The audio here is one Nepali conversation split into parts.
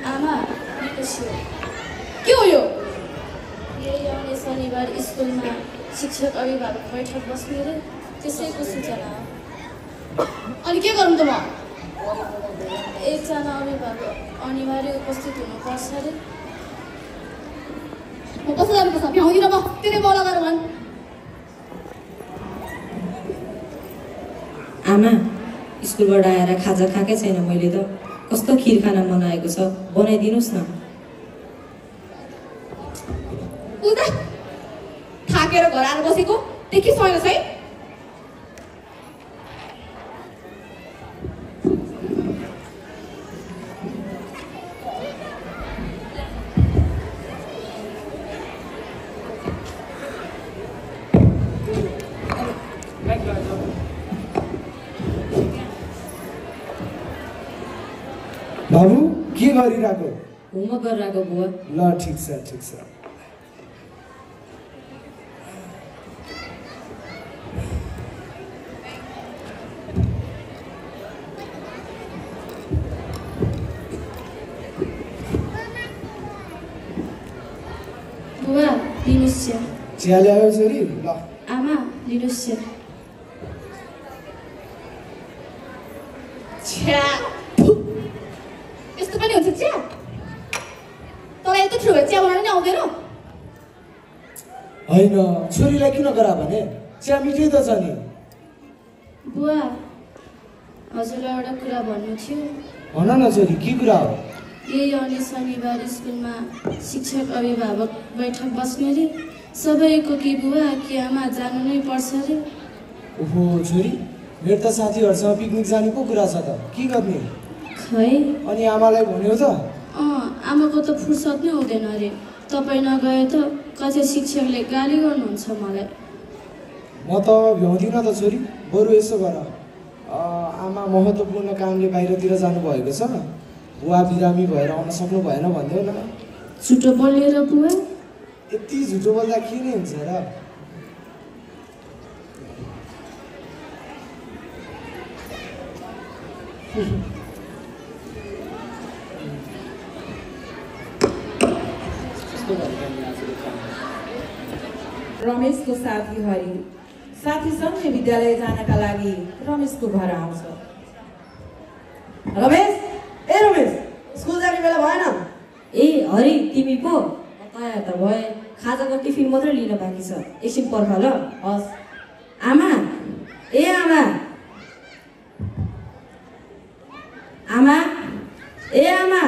आमा निकोसियो के हो यो? यही आउने शनिबार स्कुलमा शिक्षक अभिभावक बैठक बस्ने रे, त्यसैको सूचना हो। अनि के गरौँ त म? एकजना अभिभावक अनिवार्य उपस्थित हुनुपर्छ रे। म कसो जानुपर्छ? भ्याउँदिनँ म, त्यसले बोला गरेर भन्। आमा स्कुलबाट आएर खाजा खाएकै छैन मैले त। कस्तो खिर खाना बनाएको छ, बनाइदिनुहोस् न। उता थाकेर घर आएर बसेको देखि छैन है। बाबु के गरिरहेको? होमवर्क गरिरहेको बुवा। ल ठिक छ ठिक छ। बुवा लिनुहोस् चिया। चिया ल्यायो छोरी? ल आमा लिनुहोस् चिया। छ्या यस्तो पनि हुन्छ चिया? तँलाई यस्तो ठुलो चिया बनाउन नि आउँदैन? होइन छोरीलाई किन गरा भने? चिया मिठै त छ नि। बुवा हजुरलाई एउटा कुरा भन्नु थियो। भन न छोरी, के कुरा हो? यही आउने शनिबार स्कुलमा शिक्षक अभिभावक बैठक बस्ने रे, सबैको कि बुवा कि आमा जानु नै पर्छ रे। ओहो छोरी, मेरो त साथीहरूसँग पिकनिक जाने पो कुरा छ त, के गर्ने? खै अनि आमालाई भन्यो त? आमाको त फुर्सद नै हुँदैन अरे। तपाईँ नगए त कतै शिक्षकले गाली गर्नुहुन्छ मलाई। म त भ्याउँदिनँ त छोरी। बरु यसो गर, आमा महत्त्वपूर्ण कामले बाहिरतिर जानुभएको छ, बुवा बिरामी भएर आउन सक्नु भएन भनिदेऊ न। झुटो बोलेर बुवा? यति झुटो बोल्दा के नै हुन्छ र? रमेशको साथी हरि साथीसँगै विद्यालय जानका लागि रमेशको घर आउँछ। रमेश, ए रमेश, स्कुल जाने बेला भएन? ए हरि तिमी पो? तयार त भए, खाजाको टिफिन मात्रै लिन बाँकी छ। एकछिन पर्ख ल। हस्। आमा, ए आमा, आमा, ए आमा।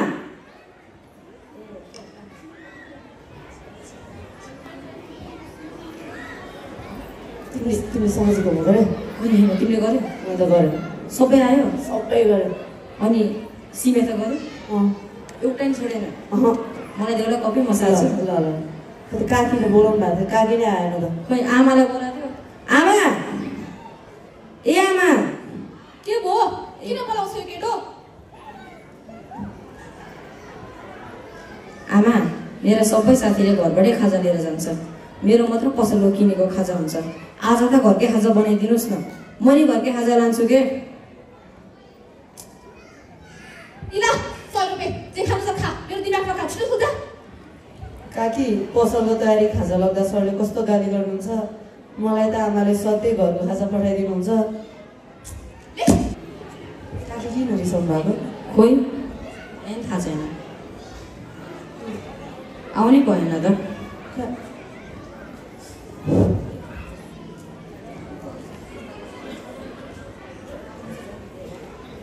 तिमी समझेको हो गरे? होइन होइन, तिमीले गर्यो? मैले त गरेँ। सबै आयो? सबै गरेँ। अनि सिमे त गर्यो? एउटा नि छोडेन? मलाई एउटा कपी मसाल्छु। ल ल, काकीले बोलाउनु भएको थियो, काकी नै आएन त। खोइ आमालाई बोलाएको थियो। आमा, ए आमा। के भयो? किन बोलाउँछौ यो केटो? आमा, मेरा सबै साथीले घरबाटै खाजा लिएर जान्छ। मेरो मात्र पसलको किनेको खाजा हुन्छ। आज त घरकै खाजा बनाइदिनुहोस् न। म नि घरकै खाजा लान्छु के। इला 100 रुपैयाँ जे खानु छ खा, मेरो दिमाग नखा, छिटो सुत्दा। काकी, पसलको तयारी खाजा लाग्दा सरले कस्तो गाली गर्नुहुन्छ। मलाई त आमाले सधैँ घरको खाजा पठाइदिनुहुन्छ। काकी किन रिसाउनु भएको? खोइ थाहा छैन, आउनै भएन त।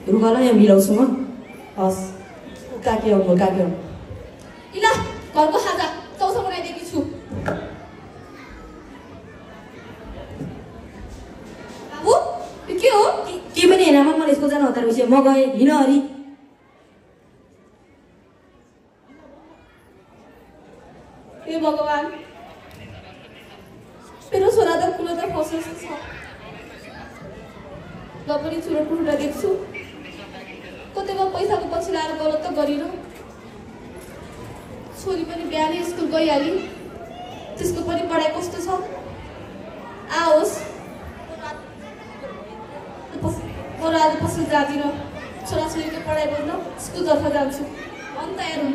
रुगालाई यहाँ मिलाउँछु म। हस्, काकी आउनु, काकी आउनु। इला घरको खाजा चौसा बनाइदिएकी छु। बाबु के हो? के पनि हेर, मलाई स्कुल जान हतार भइसक्यो। म गएँ, हिँड हरि। हे भगवान्, मेरो छोरा त कुलो त फसेको छ। ल पनि चुरोट पुरुटा देख्छु, कतैमा पैसाको पछि लाएर गलत त गरिन। छोरी पनि बिहानै स्कुल गइहाली, त्यसको पनि पढाइ कस्तो छ? आओस्, म आज पसल जाँदिनँ। छोराछोरीको पढाइ गर्न स्कुलतर्फ जान्छु। अन्त हेरौँ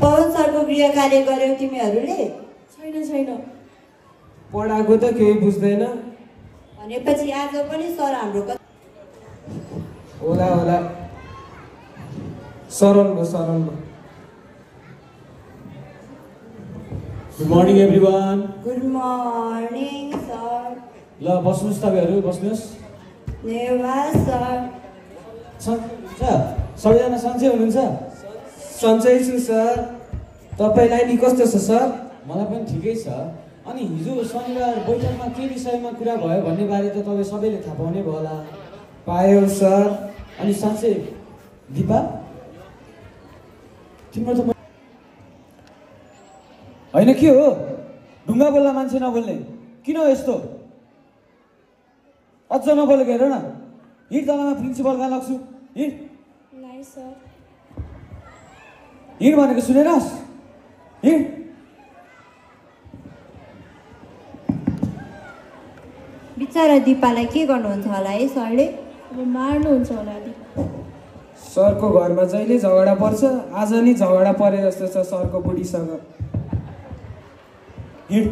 पवन सरको गृह कार्य गर्यौ तिमीहरूले? छैन पढाएको त केही बुझ्दैन। भनेपछि आज पनि सर हाम्रो होला सरल भयो। Good morning everyone. Good morning sir. ल बस्नुहोस्, तपाईँहरू बस्नुहोस्। धन्यवाद सर। सबैजना सन्चै हुनुहुन्छ? सन्चै छु सर। तपाईँलाई नि कस्तो छ सर? मलाई पनि ठिकै छ। अनि हिजो शनिबार बैठकमा के विषयमा कुरा भयो भन्ने बारे त तपाईँ सबैले थाहा पाउनै भयो होला। पायो सर। अनि साँच्चै दिपा तिम्रो त होइन के हो ढुङ्गा बोल्ला मान्छे नबोल्ने किन हो यस्तो? अझ नबोलेको हेर न। हिँड तलमा प्रिन्सिपल कहाँ लग्छु। हिँड नाइ सर। हिँड भनेको सुनेनस्? हिँड। बिचरा दिपालाई के गर्नुहुन्छ होला है सरले? अब मार्नुहुन्छ होला नि। सरको घरमा जहिले झगडा पर्छ, आज नि झगडा परे जस्तो छ सरको बुढीसँग। हिँड।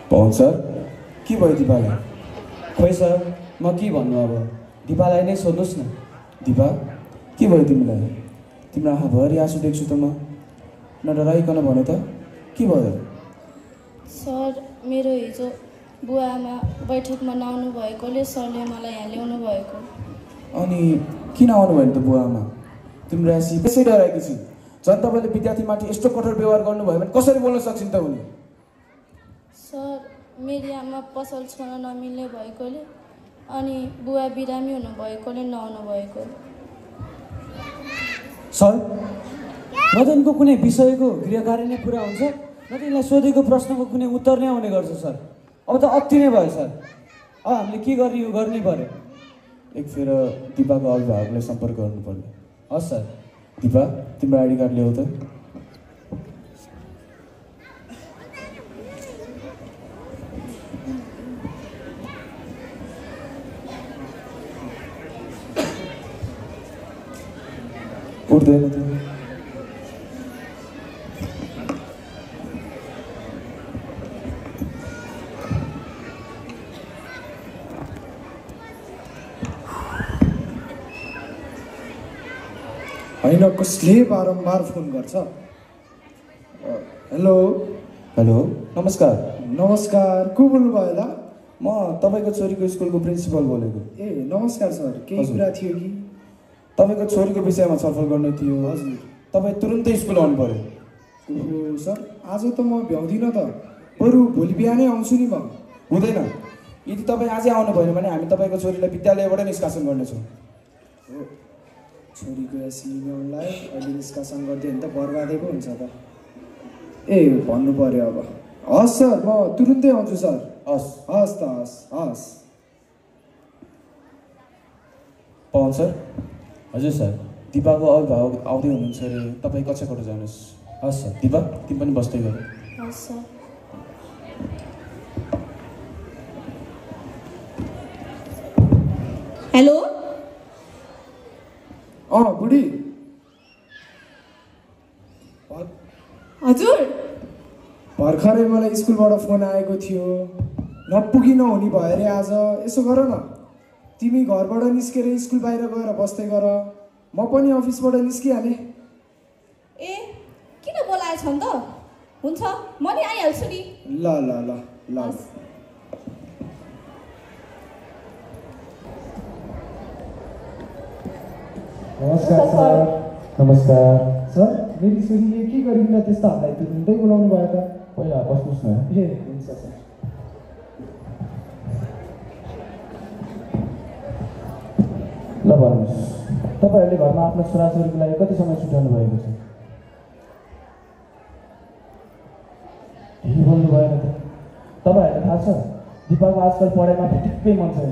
पवन सर के भयो दिपालाई? खोइ सर म के भन्नु, अब दिपालाई नै सोध्नुहोस् न। दिपा के भयो तिमीलाई? तिम्रो आँखाभरि आँसु देख्छु त म। नडराइकन भन त के भयो? सर मेरो हिजो बुवाआमा बैठकमा नआउनु भएकोले सरले मलाई यहाँ ल्याउनु भएको। अनि किन आउनु भयो त बुवाआमा? तिम्रो आँसी त्यसै डराएको छु। झन् तपाईँले विद्यार्थीमाथि यस्तो कठोर व्यवहार गर्नुभयो भने कसरी बोल्न सक्छन् त उनी? सर मेरी आमा पसल छोड्न नमिल्ने भएकोले अनि बुवा बिरामी हुनु भएकोले नआउनु भएको। सर न त यिनको कुनै विषयको गृह कार्य नै पुरा हुन्छ, न त यिनलाई सोधेको प्रश्नको कुनै उत्तर नै आउने गर्छ सर। अब त अति नै भयो सर। अब हामीले के गर्नै पर्यो? एकफेर दिपाको अभिभावकलाई सम्पर्क गर्नु पर्यो। हस् सर। दिपा तिम्रो आइडी कार्ड ल्याऊ त। उठ्दैन त। होइन कसले बारम्बार फोन गर्छ? हेलो नमस्कार। नमस्कार, को बोल्नुभयो होला? म तपाईँको छोरीको स्कुलको प्रिन्सिपल बोलेको। ए नमस्कार सर, केही कुरा थियो कि? तपाईँको छोरीको विषयमा छलफल गर्नु थियो। हजुर। तपाईँ तुरुन्तै स्कुल आउनु पर्यो। ओहो सर, आज त म भ्याउँदिनँ त, बरु भोलि बिहानै आउँछु नि म। हुँदैन, यदि तपाईँ आजै आउनु भएन भने हामी तपाईँको छोरीलाई विद्यालयबाट निष्कासन गर्नेछौँ। छोरीको सिलिङलाई अहिले निष्कासन गरिदियो भने त बर्बादै पो हुन्छ त। ए भन्नु पर्यो अब। हस् सर, म तुरुन्तै आउँछु सर। हस् त हस्। पवन सर। हजुर सर। दिपाको अभिभावक आउँदै हुनुहुन्छ अरे, तपाईँ कक्षाबाट जानुहोस्। हस् सर। दिपा तिमी पनि बस्दै गर। हस् सर। हेलो बुढी। हजुर। भर्खरै मलाई स्कुलबाट फोन आएको थियो, नपुगी नहुने भयो अरे आज। यसो गर न, तिमी घरबाट निस्केर स्कुल बाहिर गएर बस्दै गर, म पनि अफिसबाट निस्किहालेँ। ए किन बोलाएछ नि त? हुन्छ म नि आइहाल्छु नि। ल ल ल ल। नमस्कार सर। नमस्कार सर, मेरी छोरीले के गरिकन त्यस्तो हामीलाई तुरुन्तै बोलाउनु भयो त? पहिला बस्नुहोस् न। ए हुन्छ सर। ल भन्नुहोस्, तपाईँहरूले घरमा आफ्नो छोराछोरीको लागि कति समय छुट्याउनु भएको छ? के बोल्नु भएन त? तपाईँहरूलाई थाहा छ दिपाको आजकल पढाइमा ठिक्कै मन छैन।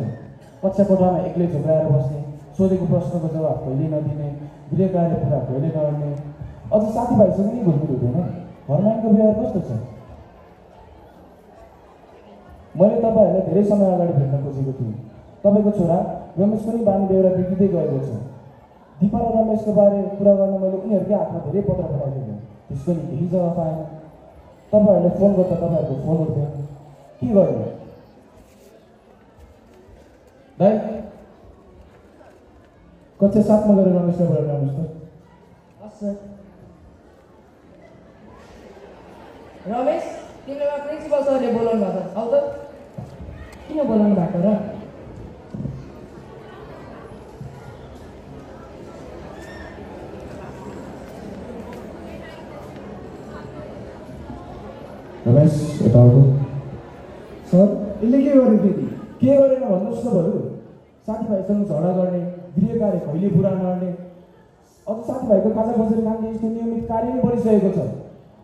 कक्षा कोठामा एक्लै झुक्राएर बस्ने, सोधेको प्रश्नको जवाब कहिले नदिने, गृह कार्य पुरा कहिले गर्ने। अझ साथीभाइसँग नि घुलमिल हुँदैन। घरमा व्यवहार कस्तो छ? मैले तपाईँहरूलाई धेरै समय अगाडि भेट्न खोजेको थिएँ। तपाईँको छोरा रमेशको नि बानी बेहोरा बिग्रिँदै गएको छ। दिपा र रमेशको बारे कुरा गर्न मैले उनीहरूकै हातमा धेरै पत्र पठाइदिएको, त्यसको नि केही जवाफ आएन। तपाईँहरूले फोन गर्दा तपाईँहरूको फोन उठ्दैन, के गर्नु? दाइ, कक्षा 7मा गएर रमेशलाई बोलाउनु आउनुहोस् त। हस् सर। रमेश, तिमीलाई प्रिन्सिपल सरले बोलाउनु भएको छ, आऊ त। किन बोलाउनु भएको र? रमेश, यता आऊ। सर, यसले के गर्यो फेरि? के गरेन भन्नुहोस् न बरु। साथीभाइसँग झगडा गर्ने, गृह कार्य कहिले पुरा नगर्ने, अझ साथीभाइको खाजा बसेर खाने यस्तो नियमित कार्य नै बढिसकेको छ।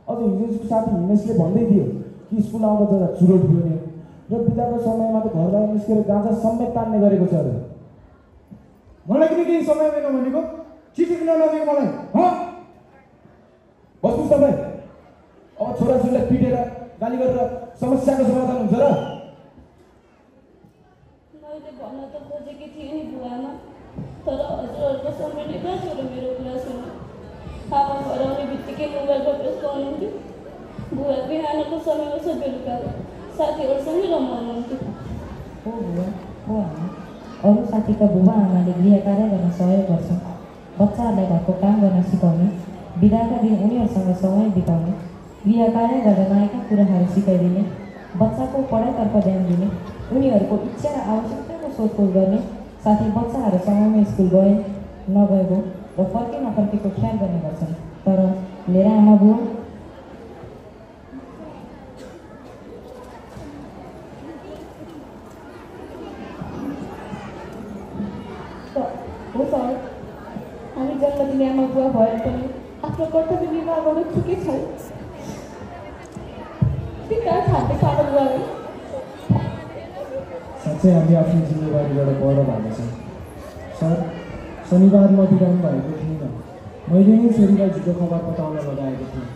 अझ हिजोको साथी हिमेशले भन्दै थियो कि स्कुल आउँदा जाँदा चुरोट पिउने र बिदाको समयमा त घर बाहिर निस्केर गाँजा समेत तान्ने गरेको छ अरे। मलाई किन केही समय छैन भनेको? चिठी किन नदिएको मलाई? बस्नुहोस् तपाईँ। अब छोराछोरीलाई पिटेर गाली गरेर समस्याको समाधान हुन्छ र? मैले भन्न त खोजेकी थिएँ नि बुवामा, तर हजुरहरूको समय नै कहाँ छ र मेरो कुरा सुन्नु? आमा घर आउने बित्तिकै मोबाइलमा व्यस्त हुनुहुन्थ्यो। बुवा बिहानको समयमा छ बेलुका साथीहरूसँगै रमाउनुहुन्थ्यो। हो बुवा, हो आमा। अरू साथीका बुबा आमाले गृह कार्य गर्न सहयोग गर्छन्। बच्चाहरूलाई घरको काम गर्न सिकाउने, बिदाका दिन उनीहरूसँग समय बिताउने, गृह कार्य गरेर नयाँ कुराहरू सिकाइदिने, बच्चाको पढाइतर्फ ध्यान दिने, उनीहरूको इच्छा र आवश्यकताको सोधखोज गर्ने, साथै बच्चाहरू समयमा स्कुल गए नगएको र फर्के नफर्केको ख्याल गर्ने गर्छन्। तर मेरा आमा बुवा हो सर, हामी जन्म दिने आमा बुवा भए पनि आफ्नो कर्तव्य निर्वाह गर्न चुके छैन। के कहाँ खाँदै सानो बुवाले? साँच्चै हामी आफ्नो जिम्मेवारीबाट पर भएको छौँ। सर, शनिबार म बिरामी भएको थिइनँ। मैले नै छोरीलाई झुटो खबर बताउन लगाएको थिएँ।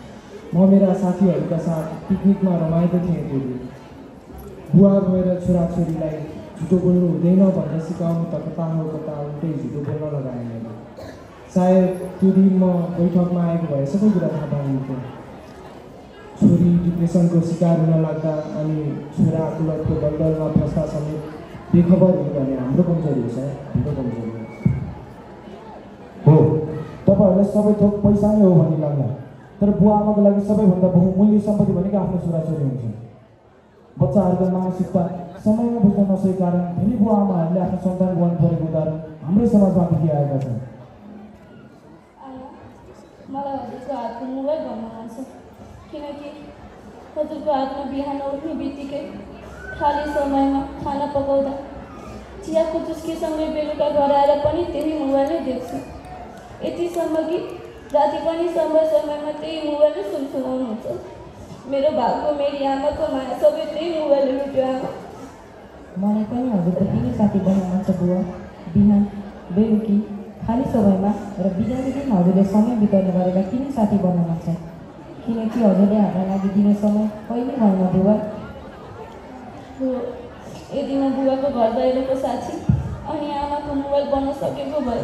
म मेरा साथीहरूका साथ पिकनिकमा रमाएको थिएँ त्यो दिन। बुवा गएर छोराछोरीलाई झुटो बोल्नु हुँदैन भनेर सिकाउनु त कता हो कता उल्टै झुटो बोल्न लगाएँ मैले। सायद त्यो दिन म बैठकमा आएको भए सबै कुरा थाहा पाइन्थ्यो। छोरी डिप्रेसनको शिकार हुन लाग्दा अनि छोरा कुलतको दलदलमा फस्दा समेत बेखबर हुनु भने हाम्रो कमजोरी हो सर, हाम्रो कमजोरी हो। तपाईँहरूलाई सबै थोक पैसा नै हो भन्ने लाग्ला, तर बुवा आमाको लागि सबैभन्दा बहुमूल्य सम्पत्ति भनेको आफ्नो छोराछोरी हुन्छ। बच्चाहरूको मानसिकता समयमा बुझ्न नसकेको कारण धेरै बुवा आमाहरूले आफ्नो सन्तान गुहाउनु परेको उदाहरण हाम्रै समाजमा देखिआएका छन्। मलाई हजुरको हातको मोबाइल भन्न मन छ, किनकि हजुरको हातमा बिहान उठ्ने बित्तिकै खाली समयमा खाना पकाउँदा चियाको चुस्कीसँगै बेलुका घर आएर पनि त्यही मोबाइलै देख्छु। यतिसम्म कि राति पनि समयमा त्यही मोबाइलै सुनसुनाउनुहुन्छ। मेरो भागको मेरी आमाको माया सबै त्यही मोबाइलले लुट्यो आमा। मलाई पनि हजुरको तिनै साथी बन्न मन छ बुवा। बिहान बेलुकी खाली समयमा र बिदाको दिन हजुरले समय बिताउने गरेर किन साथी बन्न मन छ? किनकि हजुरले हाम्रो लागि दिने समय कहिले भएन बुवा। हो, यदि म बुवाको घर बाहिरको साथी अनि आमाको मोबाइल बन्न सकेको भए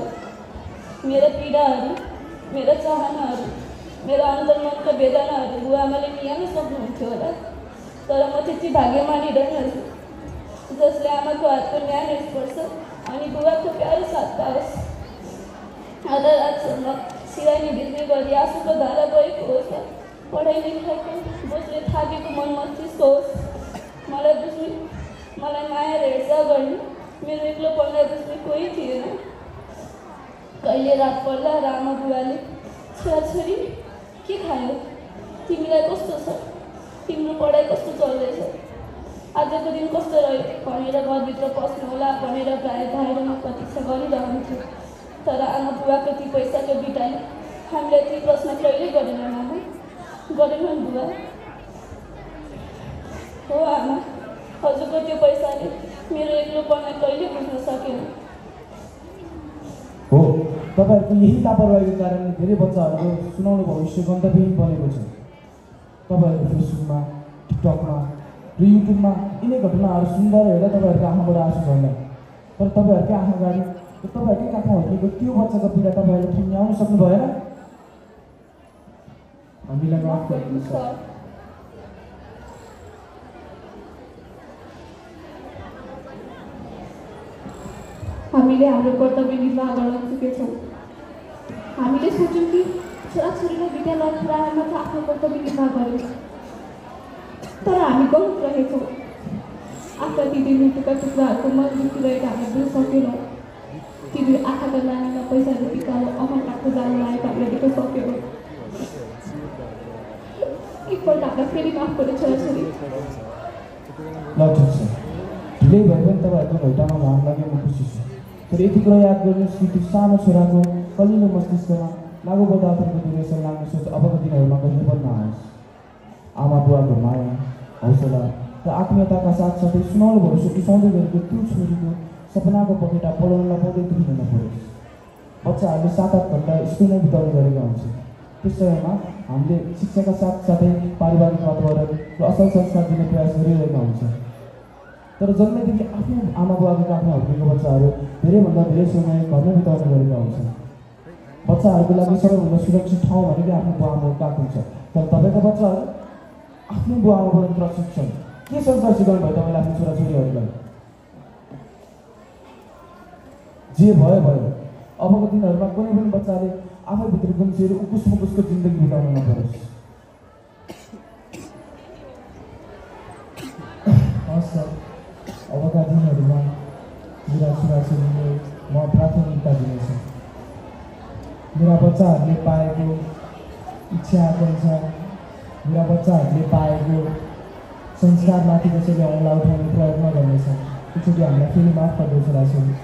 मेरा पीडाहरू, मेरा चाहनाहरू, मेरा अन्तर्मनका वेदनाहरू बुवा आमाले निहाल्न सक्नुहुन्थ्यो होला। तर म त्यति भाग्यमानी रहेनछु जसले आमाको हातको न्यानो स्पर्श अनि बुवाको प्यारो साथ पाओस्। आधा रातसम्म सिरानी भिज्ने गरी आँसुको धारा गएको होस्, पढाइ लेखाइको बोझले थाकेको मन मस्तिष्क होस्। मलाई बुझ्ने, मलाई माया र हेरचाह गर्ने, मेरो एक्लोपनलाई बुझ्ने कोही थिएन। कहिले रात पर्दा र आमा बुवाले छोराछोरी के खायो, तिमीलाई कस्तो छ, तिम्रो पढाइ कस्तो चल्दैछ, आजको दिन कस्तो रह्यो भनेर घरभित्र पस्नु होला भनेर प्रायः बाहिरमा प्रतीक्षा गरिरहन्थ्यो। तर आमा बुवाको ती पैसाको बिटाले हामीलाई ती प्रश्न कहिल्यै गरेनन् आमा, गरेनन् बुवा। हो आमा, हजुरको त्यो पैसाले मेरो एक्लोपनलाई कहिले बुझ्न सकेन। हो, तपाईँहरूको यही लापरवाहीको कारणले धेरै बच्चाहरूको सुनाउनु भविष्य गन्तव्यहीन बनेको छ। तपाईँहरूको फेसबुकमा, टिकटकमा र युट्युबमा यिनै घटनाहरू सुन्दा हेर्दा तपाईँहरूको आँखाबाट आँसु झर्ला। तर तपाईँहरूकै आँखा अगाडि तपाईँहरूकै काखमा हुर्केको त्यो बच्चाको पीडा तपाईँहरूले ठम्ब्याउन सक्नु भएन। हामीलाई माफ गरिदिनुहोस् सर। हामीले हाम्रो कर्तव्य निर्वाह गर्न चुकेछौँ। हामीले सोच्यौँ कि छोराछोरीलाई विद्यालय पुऱ्याएर मात्र आफ्नो कर्तव्य निर्वाह गर्यौँ, तर हामी गलत रहेछौँ। आफ्ना ती दुई टुक्रा टुक्राहरूको मजबुती रहेको हामीले बुझ्न सकेनौँ। ती दुई आँखाका नानीमा पैसा रुपियाँ अहङ्कारको जालो लागेको हामीले देख्न सकेनौँ। एकपल्ट हामीलाई फेरि माफ गर्ने छोराछोरी। ल ठिक छ, ढिलै भए पनि तपाईँहरूको घैटामा घाम लाग्यो, म खुसी छु। तर यति कुरा याद गर्नुहोस् कि त्यो सानो छोराको कलिलो मस्तिष्कमा लागु पदार्थहरूको दुर्व्यसन लाग्ने सोच अबको दिनहरूमा कहिले पनि नआओस्। आमा बुवाको माया, हौसला र आत्मीयताका साथसाथै सुनौलो भविष्य उचाउँदै गरेको त्यो छोरीको सपनाको पखेटा पढाउन पाउँदै दुखी हुन परोस्। बच्चाहरूले 7-8 घन्टा स्कुलमै बिताउने गरेका हुन्छ। त्यस समयमा हामीले शिक्षाका साथसाथै पारिवारिक वातावरण र असल संस्कार दिने प्रयास गरिरहेका हुन्छ। तर जन्मेदेखि आफ्नो आमा बुवाको काखमा हुर्केको बच्चाहरू धेरैभन्दा धेरै समय घरमै बिताउने गरेका हुन्छन्। बच्चाहरूको लागि सबैभन्दा सुरक्षित ठाउँ भनेको आफ्नो बुवा आमाको काख हुन्छ। तर तपाईँको बच्चाहरू आफ्नो बुवा आमाबाट सुरक्षित छन्। के संस्कार सिकाउनु भयो तपाईँले आफ्नो छोराछोरीहरूलाई? जे भयो भयो। अबको दिनहरूमा कुनै पनि बच्चाले आफैभित्र गुम्सिएर उकुस मुकुसको जिन्दगी बिताउन नपरोस्। हस् सर, अबका दिनहरूमा मेरा छोराछोरीले म प्राथमिकता दिनेछु। मेरा बच्चाहरूले पाएको इच्छा आकाङ्क्षा, मेरा बच्चाहरूले पाएको संस्कारमाथि कसैले औँला उठाउने प्रयत्न गर्नेछ। एकचोटि हामीलाई फेरि माफ गर्दै छोराछोरी।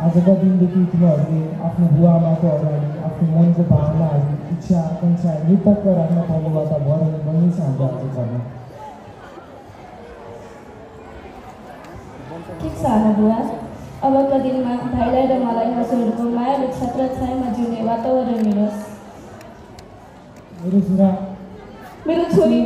आजका दिनदेखि तिमीहरूले आफ्नो बुवा आमाको अगाडि आफ्नो मनको भावनाहरू, इच्छा आकाङ्क्षा निपक्क राख्न पाउने वातावरण बन्नेछ हाम्रो आज गर्न। ठिक छ आमा बुवा, अबका दिनमा भाइलाई र मलाई हजुरहरूको माया र छत्रछायामा जिउने वातावरण मिलोस्। मेरो छोरा, मेरो छोरी